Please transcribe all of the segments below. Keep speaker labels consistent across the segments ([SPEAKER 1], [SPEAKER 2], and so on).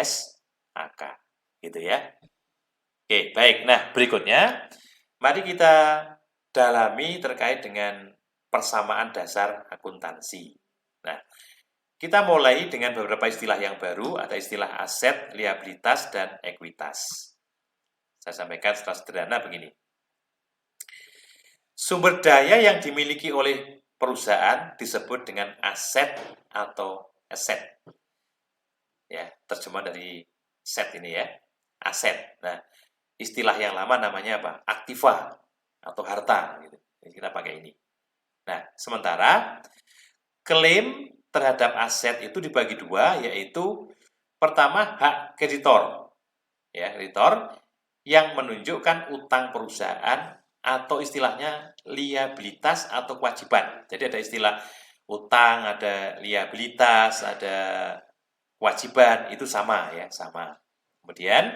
[SPEAKER 1] SAK. Gitu ya. Oke, baik. Nah, berikutnya mari kita dalami terkait dengan persamaan dasar akuntansi. Nah, kita mulai dengan beberapa istilah yang baru, ada istilah aset, liabilitas, dan ekuitas. Saya sampaikan secara sederhana begini. Sumber daya yang dimiliki oleh perusahaan disebut dengan aset atau aset. Ya, terjemah dari set ini ya, aset. Nah, istilah yang lama namanya apa? Aktiva atau harta. Gitu. Jadi kita pakai ini. Nah, sementara klaim terhadap aset itu dibagi dua, yaitu pertama hak kreditor, ya kreditor yang menunjukkan utang perusahaan atau istilahnya liabilitas atau kewajiban. Jadi ada istilah utang, ada liabilitas, ada kewajiban, itu sama ya, sama. Kemudian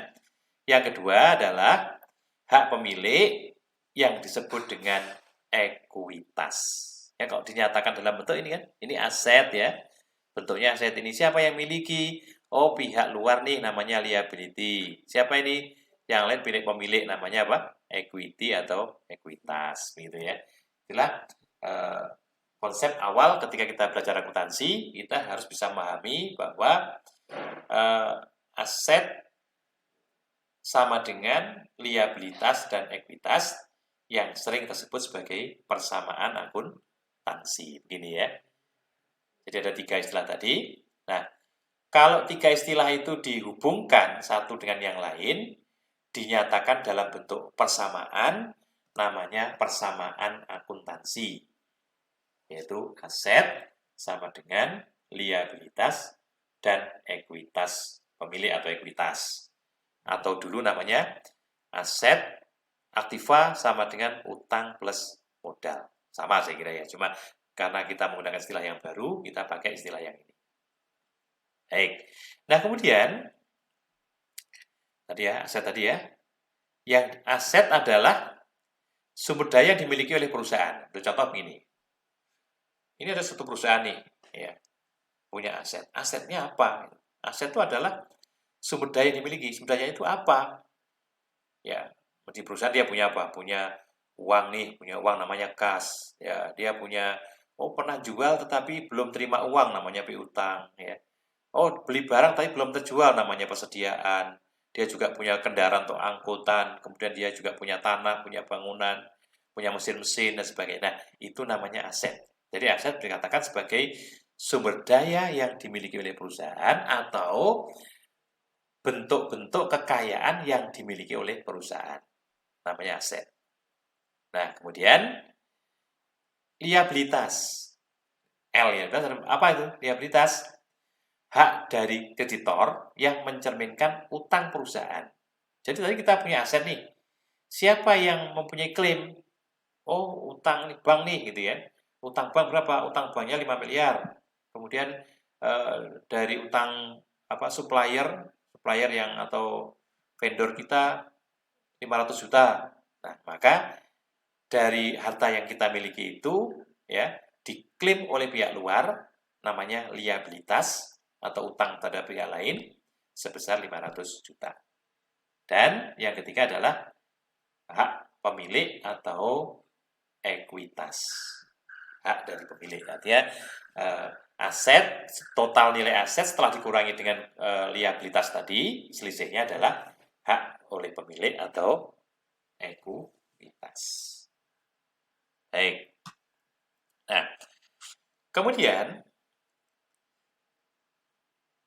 [SPEAKER 1] yang kedua adalah hak pemilik yang disebut dengan ekuitas. Ya, kalau dinyatakan dalam bentuk ini kan, ini aset ya. Bentuknya aset ini siapa yang miliki? Oh, pihak luar nih namanya liability. Siapa ini? Yang lain pemilik namanya apa? Equity atau ekuitas gitu ya. Itulah konsep awal ketika kita belajar akuntansi, kita harus bisa memahami bahwa aset sama dengan liabilitas dan ekuitas yang sering tersebut sebagai persamaan akuntansi. Begini ya. Jadi ada tiga istilah tadi. Nah, kalau tiga istilah itu dihubungkan satu dengan yang lain, dinyatakan dalam bentuk persamaan, namanya persamaan akuntansi. Yaitu aset sama dengan liabilitas dan ekuitas pemilik atau ekuitas. Atau dulu namanya aset aktiva sama dengan utang plus modal. Sama saya kira ya, cuma karena kita menggunakan istilah yang baru, kita pakai istilah yang ini. Baik. Nah, kemudian tadi ya, aset tadi ya. Yang aset adalah sumber daya yang dimiliki oleh perusahaan. Contoh begini. Ini ada satu perusahaan nih, ya, punya aset. Asetnya apa? Aset itu adalah sumber daya yang dimiliki. Sumber daya itu apa? Ya, di perusahaan dia punya apa? Punya uang nih, punya uang namanya kas. Ya, dia punya pernah jual tetapi belum terima uang namanya piutang ya. Oh, beli barang tapi belum terjual namanya persediaan. Dia juga punya kendaraan untuk angkutan, kemudian dia juga punya tanah, punya bangunan, punya mesin-mesin dan sebagainya. Nah, itu namanya aset. Jadi aset dikatakan sebagai sumber daya yang dimiliki oleh perusahaan atau bentuk-bentuk kekayaan yang dimiliki oleh perusahaan. Namanya aset. Nah, kemudian liabilitas. L ya, apa itu? Liabilitas hak dari kreditor yang mencerminkan utang perusahaan. Jadi tadi kita punya aset nih. Siapa yang mempunyai klaim? Oh, utang nih, bank nih gitu ya. Utang bank berapa? Utang banknya 5 miliar. Kemudian dari utang supplier yang atau vendor kita 500 juta. Nah, maka dari harta yang kita miliki itu ya diklaim oleh pihak luar namanya liabilitas atau utang terhadap pihak lain sebesar 500 juta. Dan yang ketiga adalah hak pemilik atau ekuitas. Hak dari pemilik. Artinya aset, total nilai aset setelah dikurangi dengan liabilitas tadi, selisihnya adalah hak oleh pemilik atau ekuitas. Baik. Nah, kemudian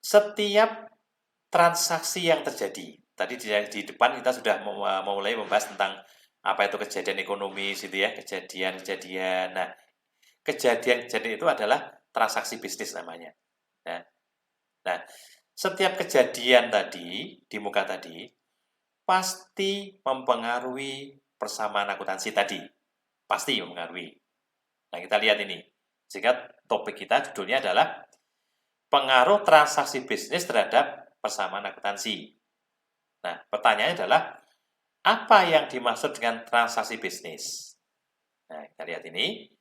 [SPEAKER 1] setiap transaksi yang terjadi, tadi di depan kita sudah mulai membahas tentang apa itu kejadian ekonomis itu ya, kejadian-kejadian. Nah, kejadian-kejadian itu adalah transaksi bisnis namanya. Nah, setiap kejadian tadi di muka tadi pasti mempengaruhi persamaan akuntansi tadi. Pasti mempengaruhi. Nah, kita lihat ini. Sehingga topik kita judulnya adalah pengaruh transaksi bisnis terhadap persamaan akuntansi. Nah, pertanyaannya adalah apa yang dimaksud dengan transaksi bisnis? Nah, kita lihat ini.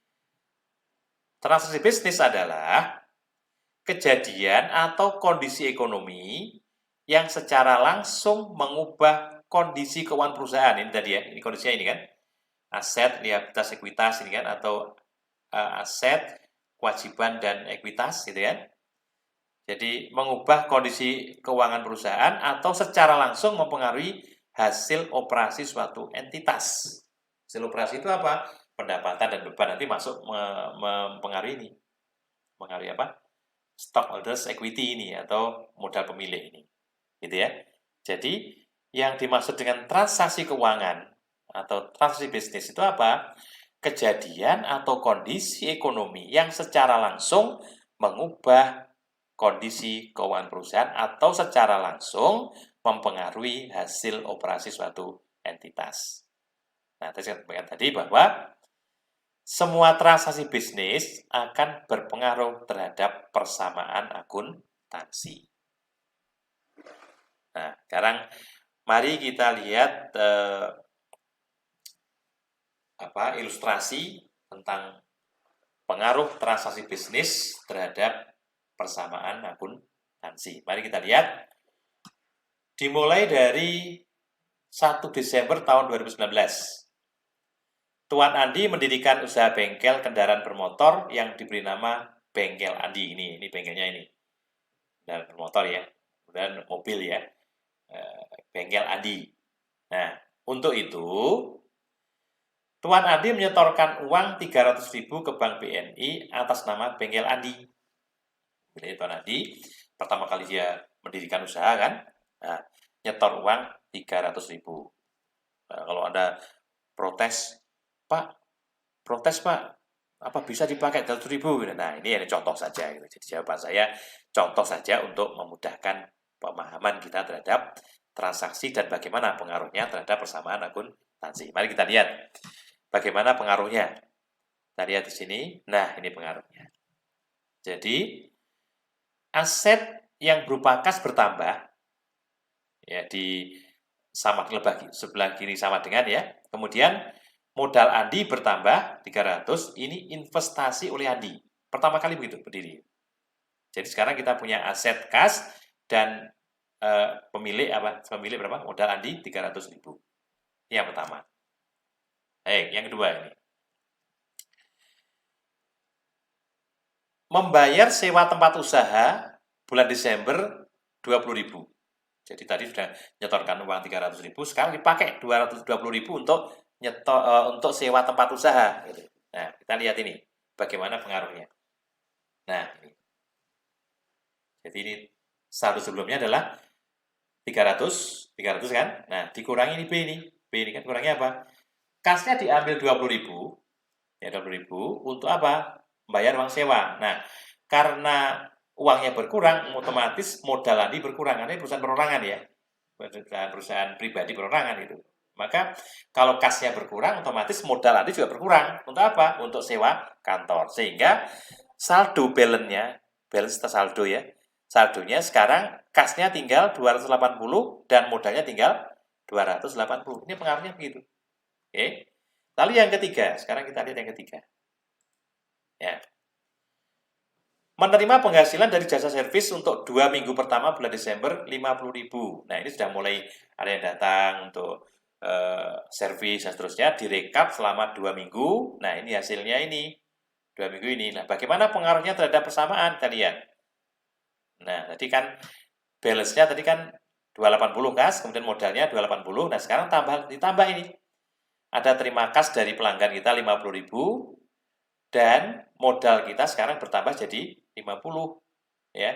[SPEAKER 1] Transaksi bisnis adalah kejadian atau kondisi ekonomi yang secara langsung mengubah kondisi keuangan perusahaan. Ini tadi ya, ini kondisinya ini kan. Aset, liabilitas, ekuitas ini kan, atau aset, kewajiban, dan ekuitas gitu ya. Jadi mengubah kondisi keuangan perusahaan atau secara langsung mempengaruhi hasil operasi suatu entitas. Hasil operasi itu apa? Pendapatan dan beban nanti masuk mempengaruhi ini. Mempengaruhi apa? Stockholders equity ini atau modal pemilik ini. Gitu ya. Jadi yang dimaksud dengan transaksi keuangan atau transaksi bisnis itu apa? Kejadian atau kondisi ekonomi yang secara langsung mengubah kondisi keuangan perusahaan atau secara langsung mempengaruhi hasil operasi suatu entitas. Nah, saya sampaikan tadi bahwa semua transaksi bisnis akan berpengaruh terhadap persamaan akuntansi. Nah, sekarang mari kita lihat ilustrasi tentang pengaruh transaksi bisnis terhadap persamaan akuntansi. Mari kita lihat. Dimulai dari 1 Desember tahun 2019. Tuan Andi mendirikan usaha bengkel kendaraan bermotor yang diberi nama Bengkel Andi. Ini bengkelnya ini. Kendaraan bermotor ya. Dan mobil ya. Bengkel Andi. Nah, untuk itu Tuan Andi menyetorkan uang 300.000 ke Bank BNI atas nama Bengkel Andi. Jadi Tuan Andi pertama kali dia mendirikan usaha kan. Nah, nyetor uang 300.000. Nah, kalau Anda protes, Pak, apa bisa dipakai 300.000? Nah, ini ada contoh saja. Gitu. Jadi jawaban saya contoh saja untuk memudahkan pemahaman kita terhadap transaksi dan bagaimana pengaruhnya terhadap persamaan akuntansi. Mari kita lihat bagaimana pengaruhnya. Kita lihat di sini. Nah, ini pengaruhnya. Jadi, aset yang berupa kas bertambah, ya di sebelah kiri sama dengan ya. Kemudian modal Andi bertambah 300, ini investasi oleh Andi. Pertama kali begitu berdiri. Jadi sekarang kita punya aset kas dan pemilik berapa? Modal Andi 300.000. Ini yang pertama. Yang kedua ini. Membayar sewa tempat usaha bulan Desember 20.000. Jadi tadi sudah nyetorkan uang 300.000, sekarang dipakai 220.000 untuk sewa tempat usaha. Nah, kita lihat ini bagaimana pengaruhnya. Nah, ini. Jadi ini saldo sebelumnya adalah 300 kan? Nah, dikurangi ini B ini kan kurangnya apa? Kasnya diambil 20.000, ya 20.000 untuk apa? Bayar uang sewa. Nah, karena uangnya berkurang, otomatis modal Andi berkurang. Karena ini perusahaan perorangan ya. Perusahaan pribadi perorangan itu. Maka kalau kasnya berkurang, otomatis modal Andi juga berkurang. Untuk apa? Untuk sewa kantor. Sehingga saldo balance saldo ya. Saldonya sekarang kasnya tinggal 280 dan modalnya tinggal 280. Ini pengaruhnya begitu. Oke. Lalu yang ketiga, sekarang kita lihat yang ketiga. Ya. Menerima penghasilan dari jasa servis untuk 2 minggu pertama bulan Desember 50.000. Nah, ini sudah mulai ada yang datang untuk servis dan seterusnya, direkap selama 2 minggu. Nah, ini hasilnya ini. 2 minggu ini. Nah, bagaimana pengaruhnya terhadap persamaan? Kita lihat. Nah, tadi kan balance-nya tadi kan 280 kas, kemudian modalnya 280. Nah, sekarang ditambah ini. Ada terima kas dari pelanggan kita 50.000 dan modal kita sekarang bertambah jadi 50 ya.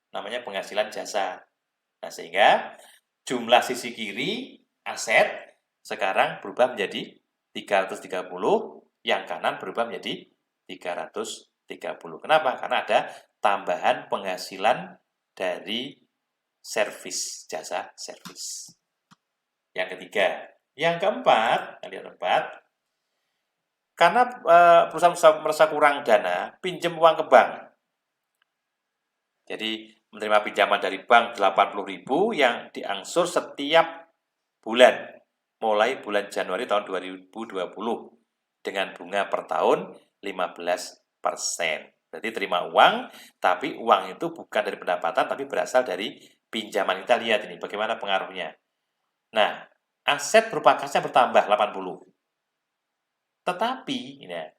[SPEAKER 1] Namanya penghasilan jasa. Nah, sehingga jumlah sisi kiri aset sekarang berubah menjadi 330, yang kanan berubah menjadi 330. Kenapa? Karena ada tambahan penghasilan dari jasa servis. Yang ketiga. Yang keempat, kita lihat keempat, karena perusahaan merasa kurang dana, pinjam uang ke bank. Jadi menerima pinjaman dari bank 80.000 yang diangsur setiap bulan, mulai bulan Januari tahun 2020 dengan bunga per tahun 15%. Berarti terima uang, tapi uang itu bukan dari pendapatan, tapi berasal dari pinjaman. Kita lihat ini bagaimana pengaruhnya. Nah, aset berupa kasnya bertambah 80. Tetapi ya,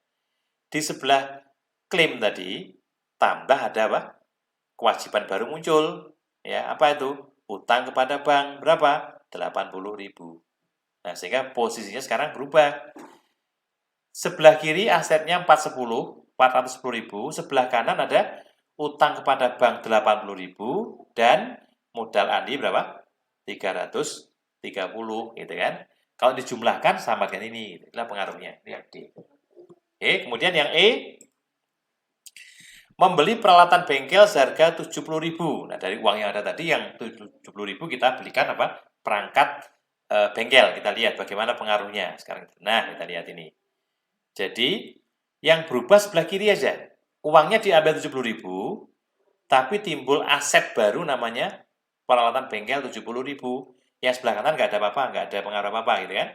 [SPEAKER 1] di sebelah klaim tadi tambah ada apa? Kewajiban baru muncul. Ya, apa itu? Utang kepada bank berapa? 80.000. Nah, sehingga posisinya sekarang berubah. Sebelah kiri asetnya 410.000, sebelah kanan ada utang kepada bank 80.000 dan modal Andi berapa? 330 gitu kan. Kalau dijumlahkan sama dengan ini, itulah pengaruhnya. Ini yang D. Oke, kemudian yang E, membeli peralatan bengkel seharga 70.000. Nah, dari uang yang ada tadi yang 70.000 kita belikan apa? Perangkat bengkel. Kita lihat bagaimana pengaruhnya sekarang. Nah, kita lihat ini. Jadi, yang berubah sebelah kiri aja. Uangnya diambil 70.000, tapi timbul aset baru namanya peralatan bengkel 70.000. Yang sebelah kanan nggak ada apa-apa, nggak ada pengaruh apa-apa gitu kan.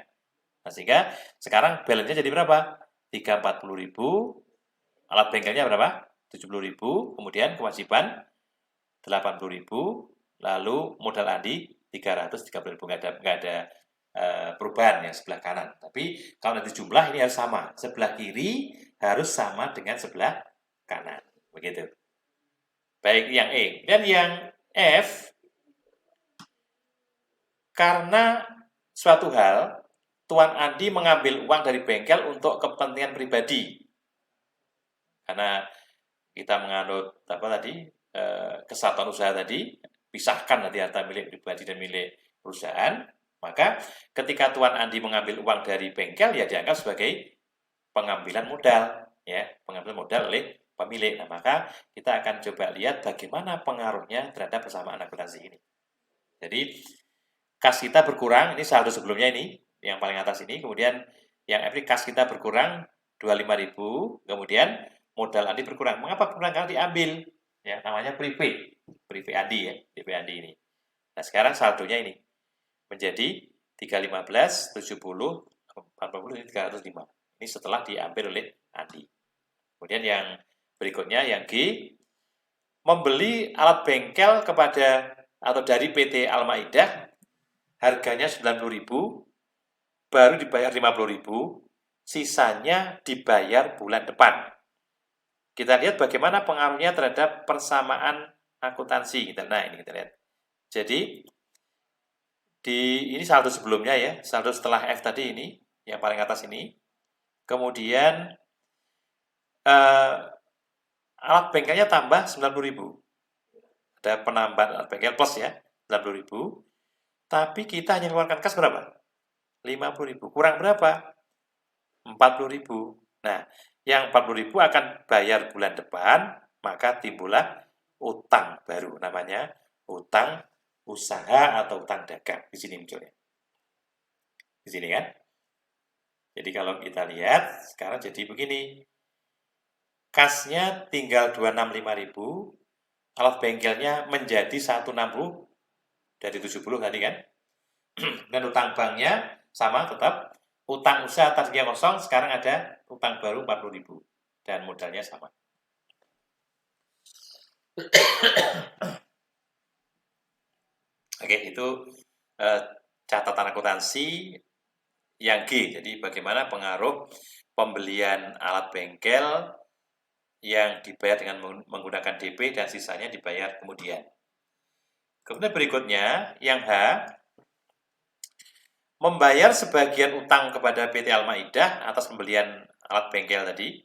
[SPEAKER 1] Nah, sehingga sekarang balance-nya jadi berapa? 340.000, alat bengkelnya berapa? 70.000, kemudian kewajiban 80.000, lalu modal Andi 330.000. Nggak ada perubahan yang sebelah kanan. Tapi kalau nanti jumlah ini harus sama. Sebelah kiri harus sama dengan sebelah kanan. Begitu. Baik, yang E. Dan yang F, karena suatu hal, Tuan Andi mengambil uang dari bengkel untuk kepentingan pribadi. Karena kita menganut apa tadi, kesatuan usaha tadi, pisahkan nanti harta milik pribadi dan milik perusahaan, maka ketika Tuan Andi mengambil uang dari bengkel, ya dianggap sebagai pengambilan modal, ya, pengambilan modal oleh pemilik. Nah, maka kita akan coba lihat bagaimana pengaruhnya terhadap persamaan akuntansi ini. Jadi, kas kita berkurang, ini saldo sebelumnya ini, yang paling atas ini, kemudian yang F kas kita berkurang 25.000, kemudian modal Andi berkurang. Mengapa berkurang? Karena diambil, ya, namanya prepay Andi ya, prepay Andi ini. Nah, sekarang saldonya ini menjadi 315, 70, 40, 305. Ini setelah diambil oleh Andi. Kemudian yang berikutnya, yang G, membeli alat bengkel kepada atau dari PT Al-Maidah, harganya 90.000, baru dibayar 50.000, sisanya dibayar bulan depan. Kita lihat bagaimana pengaruhnya terhadap persamaan akuntansi. Nah, ini kita lihat. Jadi, ini saldo sebelumnya ya, saldo setelah F tadi ini, yang paling atas ini. Kemudian alat bengkelnya tambah 90.000. Ada penambahan alat bengkel plus ya, 90.000. Tapi kita hanya mengeluarkan kas berapa? 50.000. Kurang berapa? 40.000. Nah, yang 40.000 akan bayar bulan depan, maka timbullah utang baru, namanya utang usaha atau utang dagang. Di sini munculnya. Di sini kan? Jadi kalau kita lihat, sekarang jadi begini. Kasnya tinggal 265.000, alat bengkelnya menjadi 160 dari 70 tadi kan. Dan utang banknya sama tetap. Utang usaha tadinya kosong, sekarang ada utang baru 40.000 dan modalnya sama. Oke, itu catatan akuntansi yang G. Jadi bagaimana pengaruh pembelian alat bengkel yang dibayar dengan menggunakan DP dan sisanya dibayar kemudian. Kemudian berikutnya, yang H, membayar sebagian utang kepada PT Al-Maidah atas pembelian alat bengkel tadi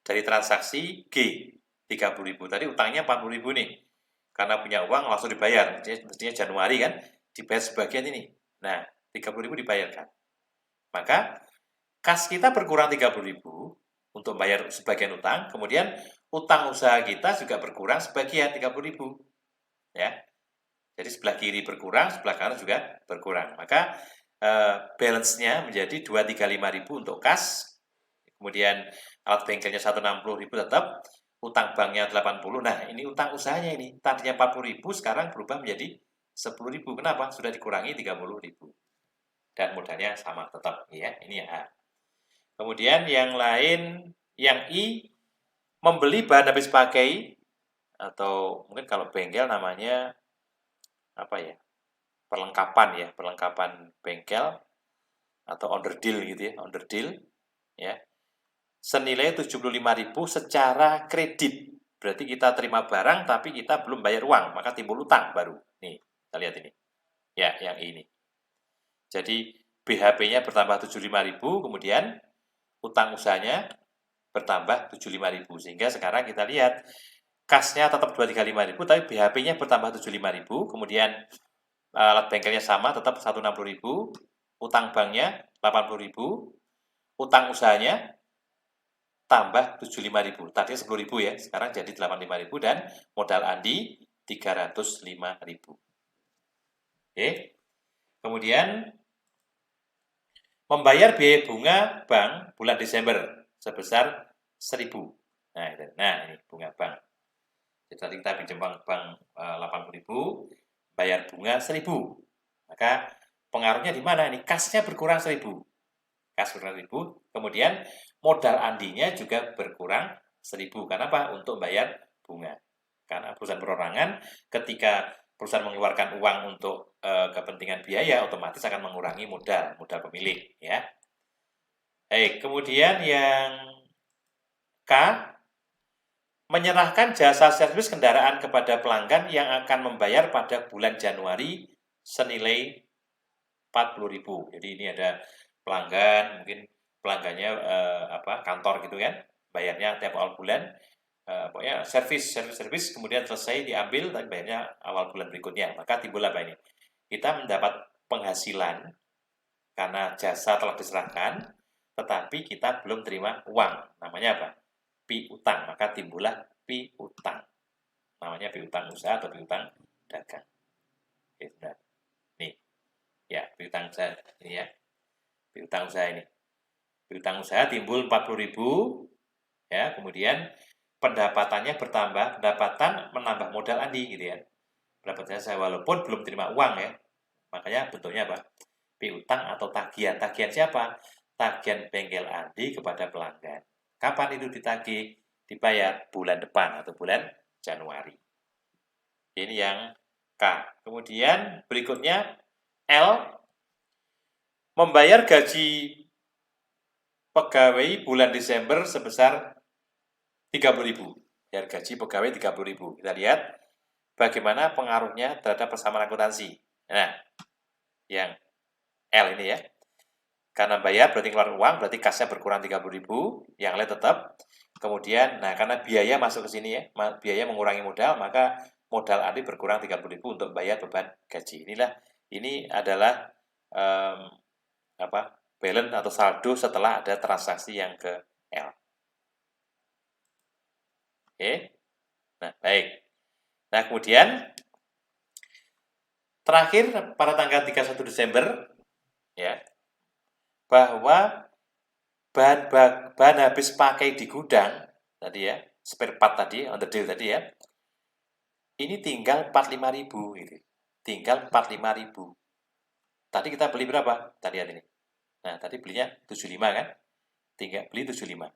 [SPEAKER 1] dari transaksi G, 30.000. Tadi utangnya 40.000 nih. Karena punya uang langsung dibayar. Mestinya Januari kan, dibayar sebagian ini. Nah, 30.000 dibayarkan. Maka kas kita berkurang 30.000 untuk bayar sebagian utang, kemudian utang usaha kita juga berkurang sebagian 30.000. Ya. Jadi sebelah kiri berkurang, sebelah kanan juga berkurang. Maka balance-nya menjadi 235.000 untuk kas, kemudian alat bengkelnya 160.000 tetap, utang banknya 80. Nah, ini utang usahanya ini. Tadinya 40.000, sekarang berubah menjadi 10.000. Kenapa? Sudah dikurangi 30.000. Dan modalnya sama tetap ya. Ini ya. Kemudian yang lain, yang I, membeli bahan habis pakai, atau mungkin kalau bengkel namanya apa ya, perlengkapan bengkel atau underdeal gitu ya, underdeal ya. Senilai 75.000 secara kredit. Berarti kita terima barang tapi kita belum bayar uang, maka timbul utang baru. Nih, kita lihat ini. Ya, yang ini. Jadi BHP-nya bertambah 75.000, kemudian utang usahanya bertambah 75.000. Sehingga sekarang kita lihat kasnya tetap 235.000, tapi BHP-nya bertambah 75.000, kemudian alat bengkelnya sama, tetap 160.000, utang banknya 80.000, utang usahanya tambah 75.000. Tadi 10.000 ya, sekarang jadi 85.000 dan modal Andi 305.000. Oke. Kemudian membayar biaya bunga bank bulan Desember sebesar 1.000. Nah, ini bunga bank. Jadi kita pinjam bank 80.000, bayar bunga 1.000. Maka pengaruhnya di mana? Ini kasnya berkurang 1.000. Kas berkurang 1.000, kemudian modal andinya juga berkurang 1.000. Karena apa? Untuk bayar bunga. Karena perusahaan perorangan ketika perusahaan mengeluarkan uang untuk kepentingan biaya, otomatis akan mengurangi modal pemilik, ya. Baik, kemudian yang K, menyerahkan jasa servis kendaraan kepada pelanggan yang akan membayar pada bulan Januari senilai 40.000. Jadi ini ada pelanggan, mungkin pelanggannya kantor gitu kan, bayarnya tiap awal bulan. Pokoknya servis, kemudian selesai diambil, tapi bayarnya awal bulan berikutnya. Maka timbul apa ini? Kita mendapat penghasilan karena jasa telah diserahkan, tetapi kita belum terima uang. Namanya apa? Piutang. Maka timbullah piutang. Namanya piutang usaha atau piutang dagang. Oke, sudah. Nih, ya piutang usaha ini ya. Piutang usaha ini. Piutang usaha timbul 40.000, ya. Kemudian pendapatannya bertambah, pendapatan menambah modal Andi gitu ya. Pendapatannya saya walaupun belum terima uang ya. Makanya bentuknya apa? Piutang atau tagihan. Tagihan siapa? Tagihan bengkel Andi kepada pelanggan. Kapan itu ditagih? Dibayar bulan depan atau bulan Januari. Ini yang K. Kemudian berikutnya L, membayar gaji pegawai bulan Desember sebesar 30.000. Biar gaji pegawai 30.000. Kita lihat bagaimana pengaruhnya terhadap persamaan akuntansi. Nah, yang L ini ya. Karena bayar berarti keluar uang, berarti kasnya berkurang 30.000, yang lain tetap. Kemudian, nah karena biaya masuk ke sini ya, biaya mengurangi modal, maka modal Andi berkurang 30.000 untuk bayar beban gaji. Ini adalah balance atau saldo setelah ada transaksi yang ke L. Oke. Nah, baik. Nah, kemudian terakhir pada tanggal 31 Desember ya, bahwa bahan habis pakai di gudang tadi ya, spare part tadi, on the deal tadi ya, ini tinggal 45.000 gitu. Tinggal 45.000. Tadi kita beli berapa? Tadi lihat ini. Nah, tadi belinya 75 kan? Tinggal beli 75.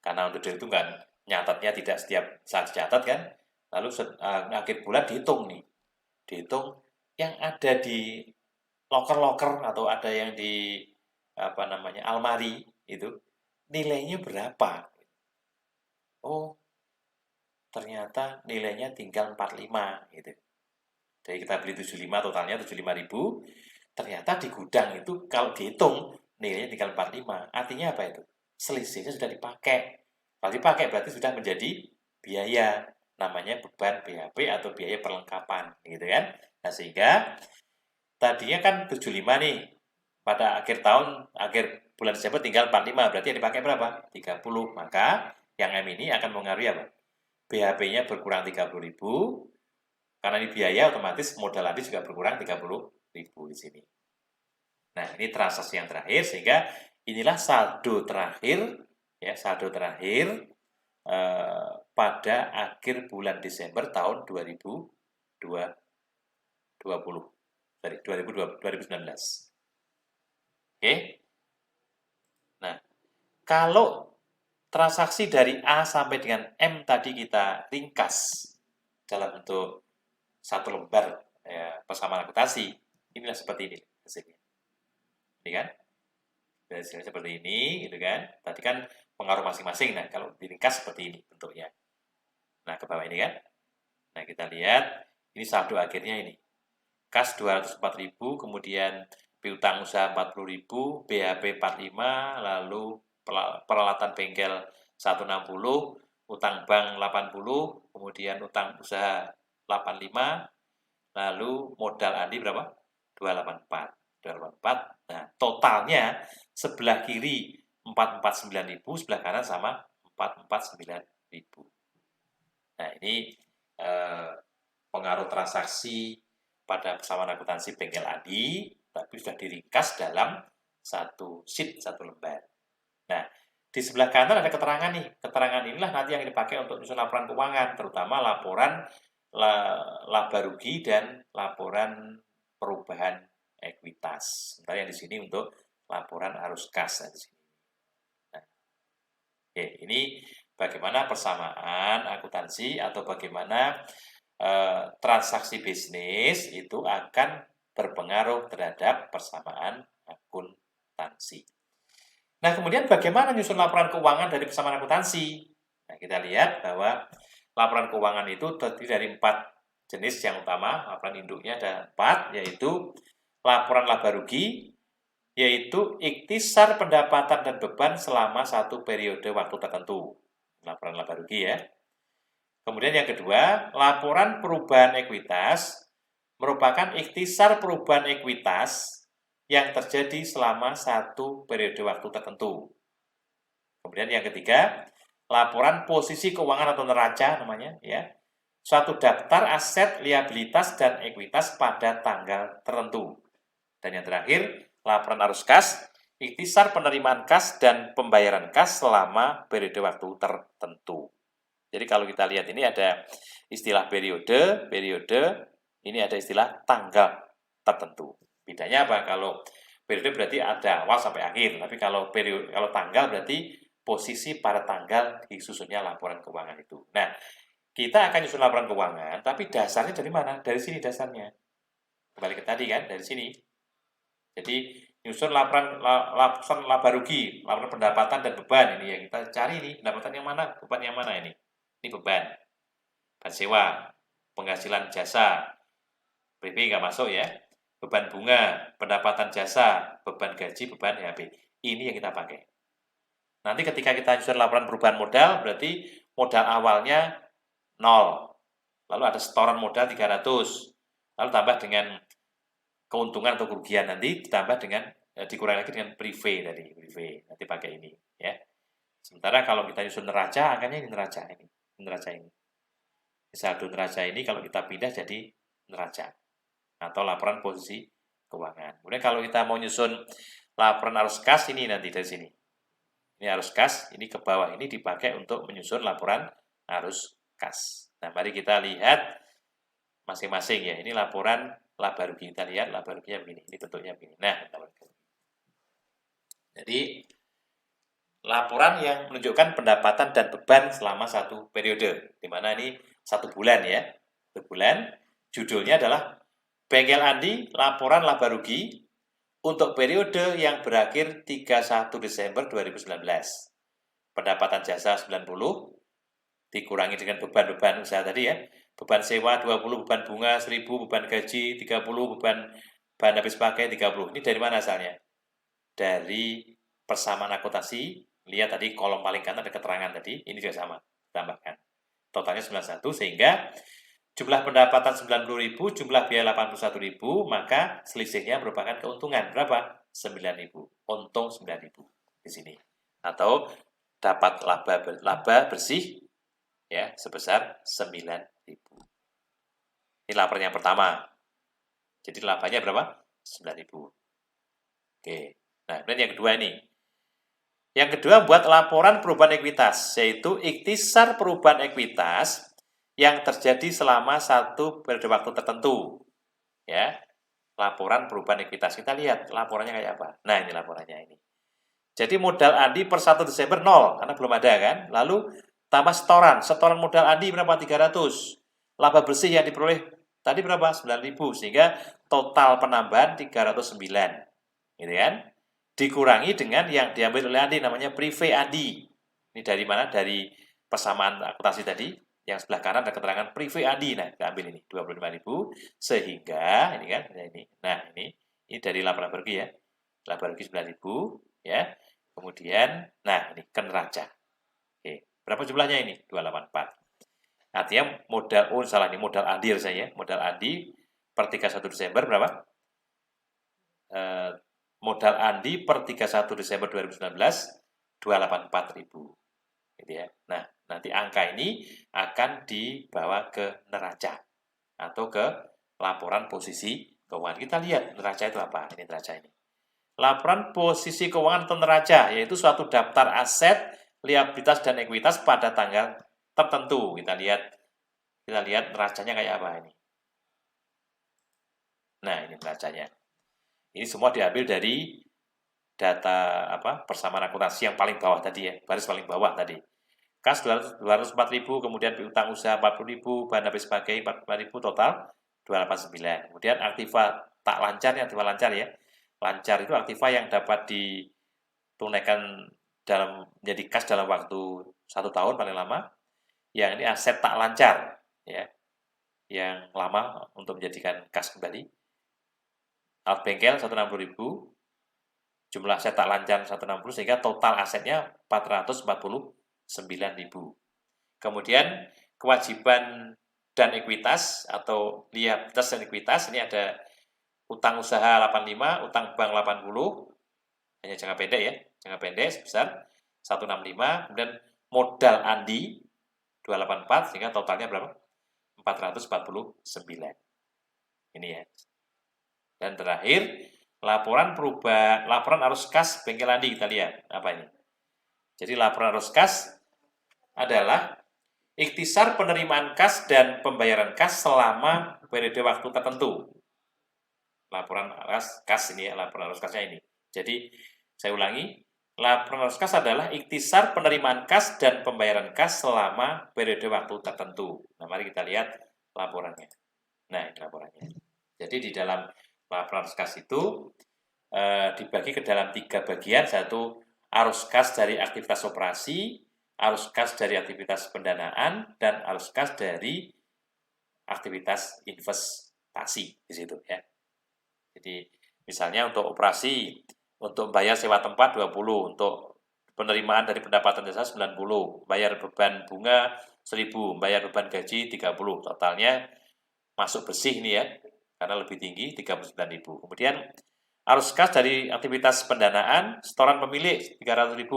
[SPEAKER 1] Karena on the deal itu kan nyatatnya tidak setiap saat dicatat kan. Lalu akhir bulan dihitung nih. Dihitung yang ada di loker-loker atau ada yang di almari itu nilainya berapa? Oh, ternyata nilainya tinggal 45 gitu. Jadi kita beli 75, totalnya 75.000. Ternyata di gudang itu kalau dihitung nilainya tinggal 45. Artinya apa itu? Selisihnya sudah dipakai. Kalau dipakai berarti sudah menjadi biaya, namanya beban BHP atau biaya perlengkapan, gitu kan? Nah, sehingga tadinya kan 75 nih. Pada akhir tahun, akhir bulan Desember tinggal 45, berarti yang dipakai berapa? 30. Maka yang M ini akan mengaruhi apa? BHP-nya berkurang 30.000, karena ini biaya otomatis modal Andi juga berkurang 30.000 di sini. Nah, ini transaksi yang terakhir, sehingga inilah saldo terakhir, ya, saldo terakhir pada akhir bulan Desember tahun 2019. Oke. Nah, kalau transaksi dari A sampai dengan M tadi kita ringkas dalam bentuk satu lembar persamaan akuntansi. Inilah seperti ini hasilnya. Ini kan? Hasilnya seperti ini, gitu kan? Tadi kan pengaruh masing-masing. Nah, kalau diringkas seperti ini bentuknya. Nah, ke bawah ini kan? Nah, kita lihat ini saldo akhirnya ini. Kas 204.000, kemudian piutang usaha 40.000, BHP 45, lalu peralatan bengkel 160, utang bank 80, kemudian utang usaha 85, lalu modal Andi berapa? 284. 284. Nah, totalnya sebelah kiri 449.000, sebelah kanan sama 449.000. Nah, ini pengaruh transaksi pada persamaan akuntansi bengkel Andi, tapi sudah diringkas dalam satu sheet, satu lembar. Nah, di sebelah kanan ada keterangan nih. Keterangan inilah nanti yang dipakai untuk menyusun laporan keuangan, terutama laporan laba rugi dan laporan perubahan ekuitas. Sementara yang di sini untuk laporan arus kas di sini. Nah, oke, ini bagaimana persamaan akuntansi atau bagaimana transaksi bisnis itu akan berpengaruh terhadap persamaan akuntansi. Nah, kemudian bagaimana menyusun laporan keuangan dari persamaan akuntansi? Nah, kita lihat bahwa laporan keuangan itu terdiri dari 4 jenis yang utama. Laporan induknya ada 4, yaitu laporan laba rugi, yaitu ikhtisar pendapatan dan beban selama satu periode waktu tertentu. Laporan laba rugi ya. Kemudian yang kedua, laporan perubahan ekuitas merupakan ikhtisar perubahan ekuitas yang terjadi selama satu periode waktu tertentu. Kemudian yang ketiga, laporan posisi keuangan atau neraca namanya ya. Suatu daftar aset, liabilitas dan ekuitas pada tanggal tertentu. Dan yang terakhir, laporan arus kas, ikhtisar penerimaan kas dan pembayaran kas selama periode waktu tertentu. Jadi kalau kita lihat ini ada istilah periode, ini ada istilah tanggal tertentu. Bedanya apa? Kalau periode berarti ada awal sampai akhir, tapi kalau tanggal berarti posisi pada tanggal disusunnya laporan keuangan itu. Nah, kita akan nyusun laporan keuangan, tapi dasarnya dari mana? Dari sini dasarnya. Kembali ke tadi kan, dari sini. Jadi nyusun laporan laba rugi, laporan pendapatan dan beban ini yang kita cari nih, pendapatan yang mana, beban yang mana ini? Ini beban sewa, penghasilan jasa, PP nggak masuk ya, beban bunga, pendapatan jasa, beban gaji, beban HB. Ini yang kita pakai. Nanti ketika kita nyusun laporan perubahan modal, berarti modal awalnya 0. Lalu ada setoran modal 300. Lalu tambah dengan keuntungan atau kerugian, nanti ditambah dengan dikurangi lagi dengan prive tadi, prive. Nanti pakai ini ya. Sementara kalau kita nyusun neraca, angkanya ini neraca ini. Neraca ini. Saldo neraca ini kalau kita pindah jadi neraca atau laporan posisi keuangan. Kemudian kalau kita mau nyusun laporan arus kas ini nanti dari sini. Ini arus kas, ini ke bawah ini dipakai untuk menyusun laporan arus kas. Nah, mari kita lihat masing-masing ya. Ini laporan laba rugi. Kita lihat laba ruginya begini. Ini bentuknya begini. Nah, jadi laporan yang menunjukkan pendapatan dan beban selama satu periode, di mana ini 1 bulan ya, 1 bulan. Judulnya adalah Bengkel Andi Laporan Laba Rugi untuk periode yang berakhir 31 Desember 2019. Pendapatan jasa 90 dikurangi dengan beban-beban usaha tadi ya. Beban sewa 20, beban bunga 1000, beban gaji 30, beban bahan habis pakai 30. Ini dari mana asalnya? Dari persamaan akuntansi. Lihat tadi kolom paling kanan ada keterangan tadi, ini juga sama, tambahkan. Totalnya 91 sehingga jumlah pendapatan 90.000, jumlah biaya 81.000, maka selisihnya merupakan keuntungan berapa? 9.000. Untung 9.000 di sini. Atau dapat laba bersih ya sebesar 9.000. Ini laporan yang pertama. Jadi labanya berapa? 9.000. Oke. Nah, kemudian yang kedua ini. Yang kedua, buat laporan perubahan ekuitas, yaitu ikhtisar perubahan ekuitas yang terjadi selama satu periode waktu tertentu. Ya, laporan perubahan ekuitas. Kita lihat laporannya kayak apa. Nah, ini laporannya ini. Jadi modal Andi per 1 Desember 0, karena belum ada kan. Lalu tambah setoran modal Andi berapa? 300. Laba bersih yang diperoleh Tadi berapa? 9.000. Sehingga total penambahan 309. Gitu kan? Dikurangi dengan yang diambil oleh Andi, namanya prive Andi. Ini dari mana? Dari persamaan akuntansi tadi. Yang sebelah kanan ada keterangan prive Andi. Nah, kita ambil ini 25.000. Sehingga, ini kan, ini. Nah, ini dari laporan pergi ya. Laporan pergi 9.000. Ya. Kemudian, nah ini ke neraca. Oke. Berapa jumlahnya ini? 284. Artinya modal, oh salah nih, modal Andi saya. Modal Andi per 31 Desember berapa? Modal Andi per 31 Desember 2019, 284.000. Gitu ya. Nah, nanti angka ini akan dibawa ke neraca atau ke laporan posisi keuangan. Kita lihat neraca itu apa? Ini neraca ini. Laporan posisi keuangan atau neraca, yaitu suatu daftar aset, liabilitas, dan ekuitas pada tanggal tertentu. Kita lihat neracanya kayak apa ini. Nah, ini neracanya. Ini semua diambil dari data persamaan akuntansi yang paling bawah tadi ya, baris paling bawah tadi. Kas 204.000, kemudian piutang usaha 40.000, bahan habis pakai 45.000, total 289. Kemudian aktiva tak lancar, yang aktiva lancar ya. Lancar itu aktiva yang dapat ditunaikan menjadi kas dalam waktu 1 tahun paling lama. Yang ini aset tak lancar ya, yang lama untuk menjadikan kas kembali. Alat bengkel 160.000, jumlah aset tak lancar 160, sehingga total asetnya 449.000. Kemudian kewajiban dan ekuitas atau liabilitas dan ekuitas, ini ada utang usaha 85, utang bank 80, hanya jangka pendek ya, jangka pendek sebesar 165, kemudian modal Andi 284, sehingga totalnya berapa? 449. Ini ya. Dan terakhir, laporan arus kas bengkel Andi, kita lihat apa ini. Jadi laporan arus kas adalah ikhtisar penerimaan kas dan pembayaran kas selama periode waktu tertentu. Laporan kas ini ya, laporan arus kasnya ini. Jadi saya ulangi, laporan arus kas adalah ikhtisar penerimaan kas dan pembayaran kas selama periode waktu tertentu. Nah, mari kita lihat laporannya. Nah, ini laporannya. Jadi di dalam laporan arus kas itu dibagi ke dalam 3 bagian. Satu, arus kas dari aktivitas operasi, arus kas dari aktivitas pendanaan, dan arus kas dari aktivitas investasi di situ ya. Jadi misalnya untuk operasi, untuk bayar sewa tempat 20, untuk penerimaan dari pendapatan jasa 90, bayar beban bunga 1.000, bayar beban gaji 30, totalnya masuk bersih ini ya, karena lebih tinggi 39.000. Kemudian arus kas dari aktivitas pendanaan, setoran pemilik 300.000,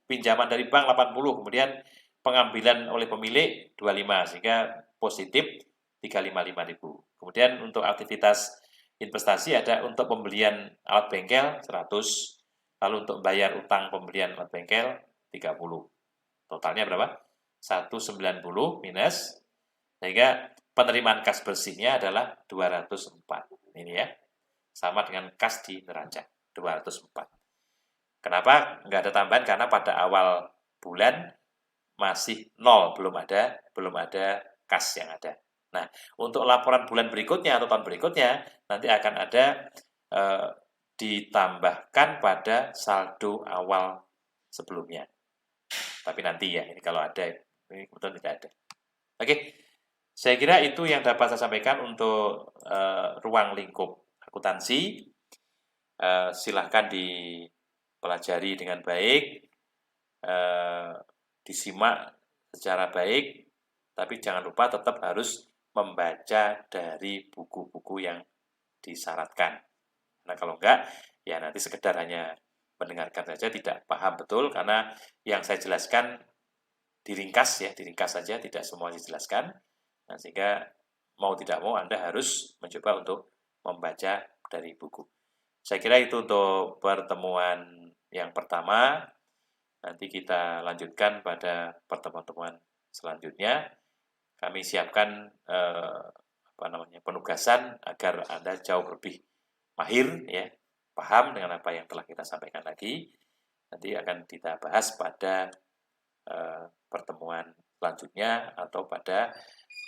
[SPEAKER 1] pinjaman dari bank 80, kemudian pengambilan oleh pemilik 25, sehingga positif 355.000. Kemudian untuk aktivitas investasi ada untuk pembelian alat bengkel 100, lalu untuk bayar utang pembelian alat bengkel 30. Totalnya berapa? 190 minus, sehingga penerimaan kas bersihnya adalah 204. Ini ya. Sama dengan kas di neraca, 204. Kenapa nggak ada tambahan? Karena pada awal bulan masih nol, belum ada kas yang ada. Nah, untuk laporan bulan berikutnya atau tahun berikutnya, nanti akan ada ditambahkan pada saldo awal sebelumnya. Tapi nanti ya, ini kalau ada, ini kebetulan tidak ada. Oke, saya kira itu yang dapat saya sampaikan untuk ruang lingkup akuntansi. Silahkan dipelajari dengan baik, disimak secara baik, tapi jangan lupa tetap harus membaca dari buku-buku yang disyaratkan. Nah, kalau enggak, ya nanti sekedar hanya mendengarkan saja, tidak paham betul, karena yang saya jelaskan diringkas saja, tidak semua dijelaskan. Nah, sehingga mau tidak mau Anda harus mencoba untuk membaca dari buku. Saya kira itu untuk pertemuan yang pertama. Nanti kita lanjutkan pada pertemuan-pertemuan selanjutnya. Kami siapkan penugasan agar Anda jauh lebih mahir ya, paham dengan apa yang telah kita sampaikan lagi. Nanti akan kita bahas pada pertemuan selanjutnya atau pada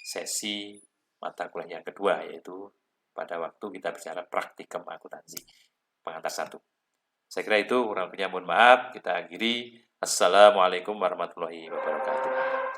[SPEAKER 1] sesi mata kuliah yang kedua, yaitu pada waktu kita bicara praktikum akuntansi pengantar 1. Saya kira itu, kurang lebihnya mohon maaf. Kita akhiri. Assalamualaikum warahmatullahi wabarakatuh.